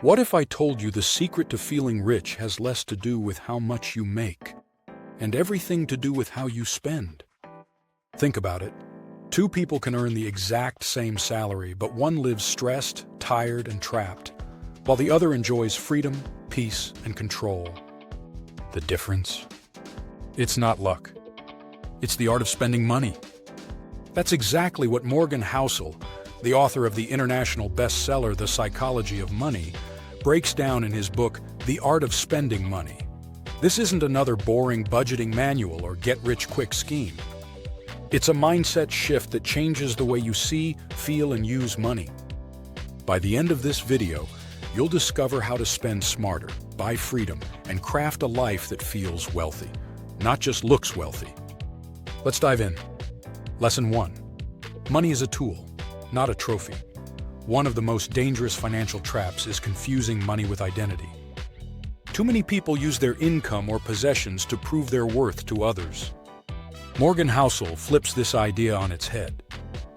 What if I told you the secret to feeling rich has less to do with how much you make and everything to do with how you spend? Think about it. Two people can earn the exact same salary, but one lives stressed, tired, and trapped, while the other enjoys freedom, peace, and control. The difference? It's not luck. It's the art of spending money. That's exactly what Morgan Housel, the author of the international bestseller The Psychology of Money, breaks down in his book, The Art of Spending Money. This isn't another boring budgeting manual or get-rich-quick scheme. It's a mindset shift that changes the way you see, feel, and use money. By the end of this video, you'll discover how to spend smarter, buy freedom, and craft a life that feels wealthy, not just looks wealthy. Let's dive in. Lesson 1. Money is a tool, not a trophy. One of the most dangerous financial traps is confusing money with identity. Too many people use their income or possessions to prove their worth to others. Morgan Housel flips this idea on its head.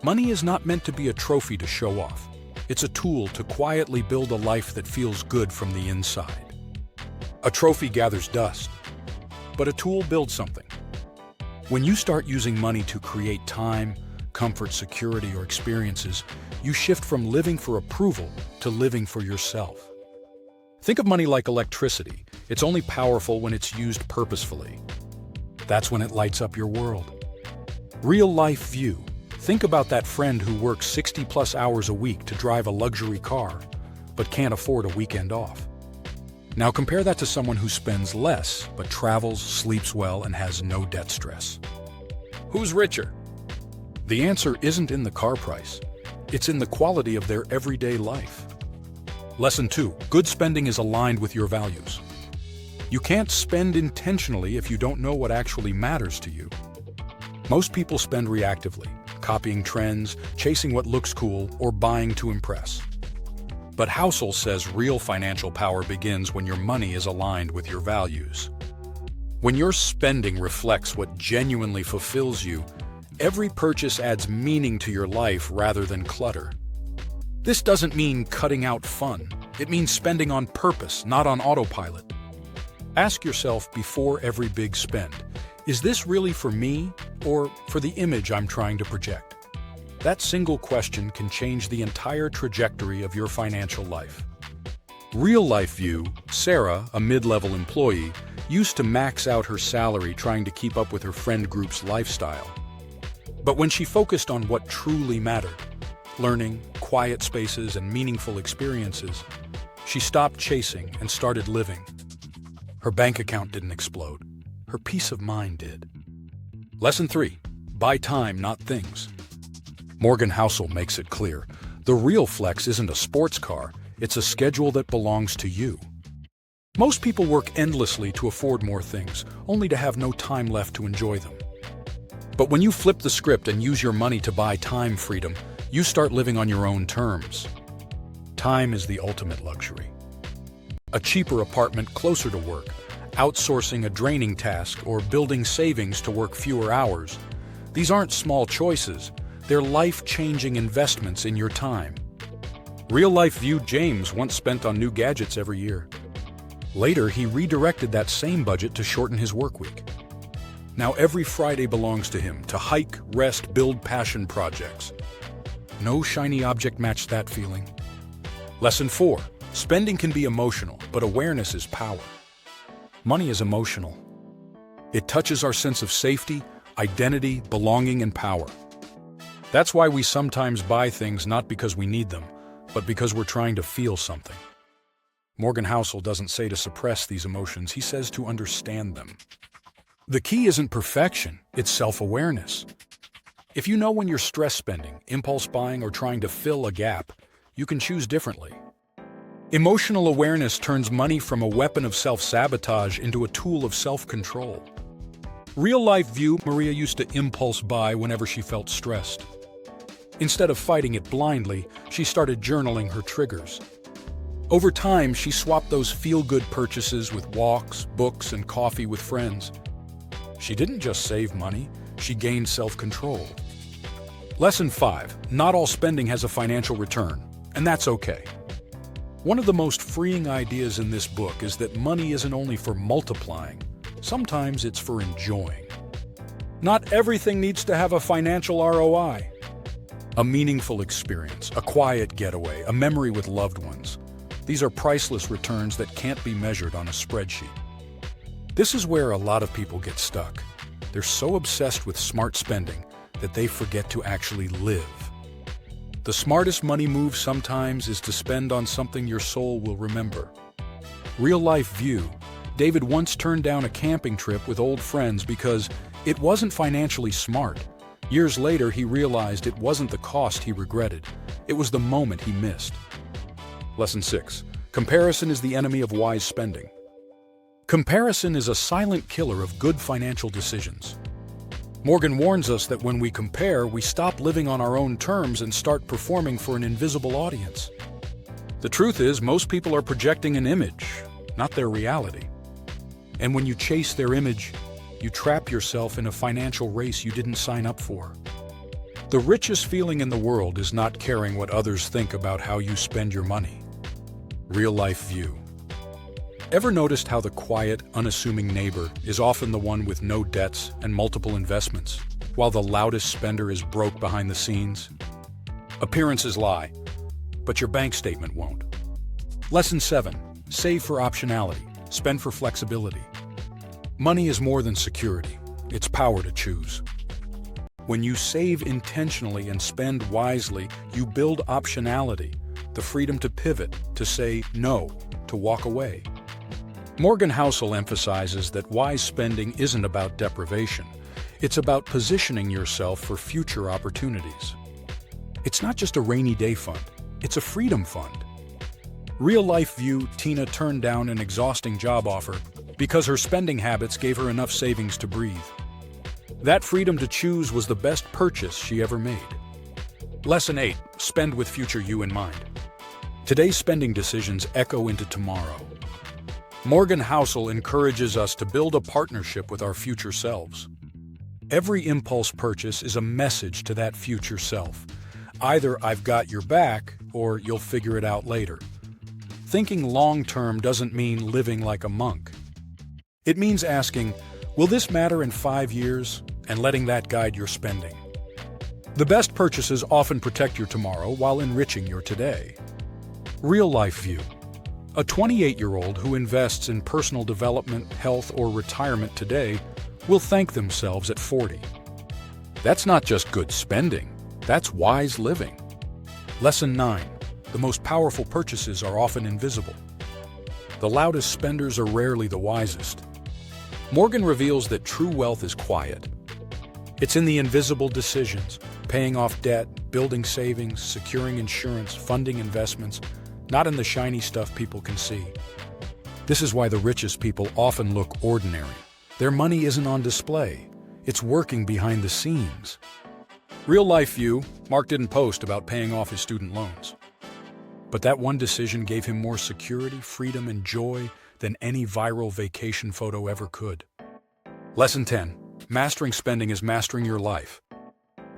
Money is not meant to be a trophy to show off. It's a tool to quietly build a life that feels good from the inside. A trophy gathers dust, but a tool builds something. When you start using money to create time, comfort, security, or experiences, you shift from living for approval to living for yourself. Think of money like electricity. It's only powerful when it's used purposefully. That's when it lights up your world. Real-life view. Think about that friend who works 60+ hours a week to drive a luxury car, but can't afford a weekend off. Now compare that to someone who spends less, but travels, sleeps well, and has no debt stress. Who's richer? The answer isn't in the car price. It's in the quality of their everyday life. Lesson 2. Good spending is aligned with your values. You can't spend intentionally if you don't know what actually matters to you. Most people spend reactively, copying trends, chasing what looks cool, or buying to impress. But Housel says real financial power begins when your money is aligned with your values. When your spending reflects what genuinely fulfills you, every purchase adds meaning to your life rather than clutter. This doesn't mean cutting out fun. It means spending on purpose, not on autopilot. Ask yourself before every big spend, is this really for me or for the image I'm trying to project? That single question can change the entire trajectory of your financial life. Real-life view, Sarah, a mid-level employee, used to max out her salary trying to keep up with her friend group's lifestyle. But when she focused on what truly mattered, learning, quiet spaces, and meaningful experiences, she stopped chasing and started living. Her bank account didn't explode. Her peace of mind did. Lesson 3. Buy time, not things. Morgan Housel makes it clear. The real flex isn't a sports car, it's a schedule that belongs to you. Most people work endlessly to afford more things, only to have no time left to enjoy them. But when you flip the script and use your money to buy time freedom, you start living on your own terms. Time is the ultimate luxury. A cheaper apartment closer to work, outsourcing a draining task, or building savings to work fewer hours. These aren't small choices, they're life-changing investments in your time. Real-life view James once spent on new gadgets every year. Later, he redirected that same budget to shorten his work week. Now every Friday belongs to him, to hike, rest, build passion projects. No shiny object matched that feeling. Lesson 4. Spending can be emotional, but awareness is power. Money is emotional. It touches our sense of safety, identity, belonging, and power. That's why we sometimes buy things not because we need them, but because we're trying to feel something. Morgan Housel doesn't say to suppress these emotions, he says to understand them. The key isn't perfection, it's self-awareness. If you know when you're stress spending, impulse buying, or trying to fill a gap, you can choose differently. Emotional awareness turns money from a weapon of self-sabotage into a tool of self-control. Real-life view, Maria used to impulse buy whenever she felt stressed. Instead of fighting it blindly, she started journaling her triggers. Over time, she swapped those feel-good purchases with walks, books, and coffee with friends. She didn't just save money, she gained self-control. Lesson 5. Not all spending has a financial return, and that's okay. One of the most freeing ideas in this book is that money isn't only for multiplying, sometimes it's for enjoying. Not everything needs to have a financial ROI. A meaningful experience, a quiet getaway, a memory with loved ones. These are priceless returns that can't be measured on a spreadsheet. This is where a lot of people get stuck. They're so obsessed with smart spending that they forget to actually live. The smartest money move sometimes is to spend on something your soul will remember. Real-life view. David once turned down a camping trip with old friends because it wasn't financially smart. Years later, he realized it wasn't the cost he regretted. It was the moment he missed. Lesson 6. Comparison is the enemy of wise spending. Comparison is a silent killer of good financial decisions. Morgan warns us that when we compare, we stop living on our own terms and start performing for an invisible audience. The truth is, most people are projecting an image, not their reality. And when you chase their image, you trap yourself in a financial race you didn't sign up for. The richest feeling in the world is not caring what others think about how you spend your money. Real-life view. Ever noticed how the quiet, unassuming neighbor is often the one with no debts and multiple investments, while the loudest spender is broke behind the scenes? Appearances lie, but your bank statement won't. Lesson 7. Save for optionality. Spend for flexibility. Money is more than security. It's power to choose. When you save intentionally and spend wisely, you build optionality, the freedom to pivot, to say no, to walk away. Morgan Housel emphasizes that wise spending isn't about deprivation. It's about positioning yourself for future opportunities. It's not just a rainy day fund, it's a freedom fund. Real-life view. Tina turned down an exhausting job offer because her spending habits gave her enough savings to breathe. That freedom to choose was the best purchase she ever made. Lesson 8. Spend with future you in mind. Today's spending decisions echo into tomorrow. Morgan Housel encourages us to build a partnership with our future selves. Every impulse purchase is a message to that future self. Either I've got your back, or you'll figure it out later. Thinking long-term doesn't mean living like a monk. It means asking, will this matter in 5 years, and letting that guide your spending. The best purchases often protect your tomorrow while enriching your today. Real-life view. A 28-year-old who invests in personal development, health, or retirement today will thank themselves at 40. That's not just good spending, that's wise living. Lesson 9. The most powerful purchases are often invisible. The loudest spenders are rarely the wisest. Morgan reveals that true wealth is quiet. It's in the invisible decisions, paying off debt, building savings, securing insurance, funding investments, not in the shiny stuff people can see. This is why the richest people often look ordinary. Their money isn't on display. It's working behind the scenes. Real-life view. Mark didn't post about paying off his student loans. But that one decision gave him more security, freedom, and joy than any viral vacation photo ever could. Lesson 10. Mastering spending is mastering your life.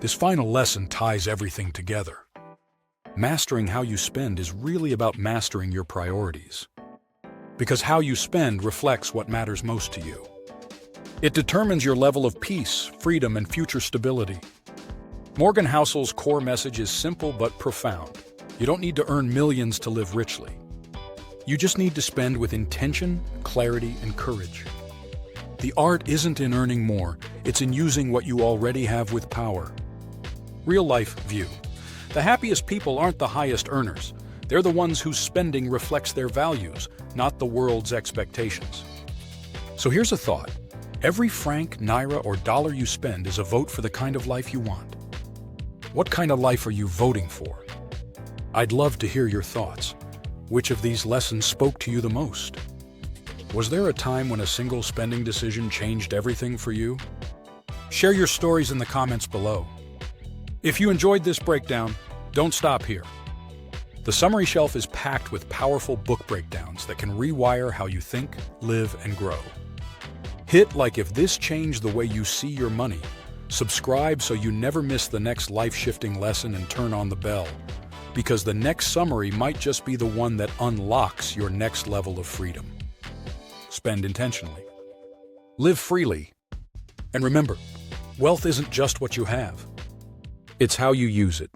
This final lesson ties everything together. Mastering how you spend is really about mastering your priorities. Because how you spend reflects what matters most to you. It determines your level of peace, freedom, and future stability. Morgan Housel's core message is simple but profound. You don't need to earn millions to live richly. You just need to spend with intention, clarity, and courage. The art isn't in earning more, it's in using what you already have with power. Real-life view. The happiest people aren't the highest earners. They're the ones whose spending reflects their values, not the world's expectations. So here's a thought. Every franc, naira, or dollar you spend is a vote for the kind of life you want. What kind of life are you voting for? I'd love to hear your thoughts. Which of these lessons spoke to you the most? Was there a time when a single spending decision changed everything for you? Share your stories in the comments below. If you enjoyed this breakdown, don't stop here. The summary shelf is packed with powerful book breakdowns that can rewire how you think, live, and grow. Hit like if this changed the way you see your money. Subscribe so you never miss the next life-shifting lesson, and turn on the bell, because the next summary might just be the one that unlocks your next level of freedom. Spend intentionally. Live freely. And remember, wealth isn't just what you have. It's how you use it.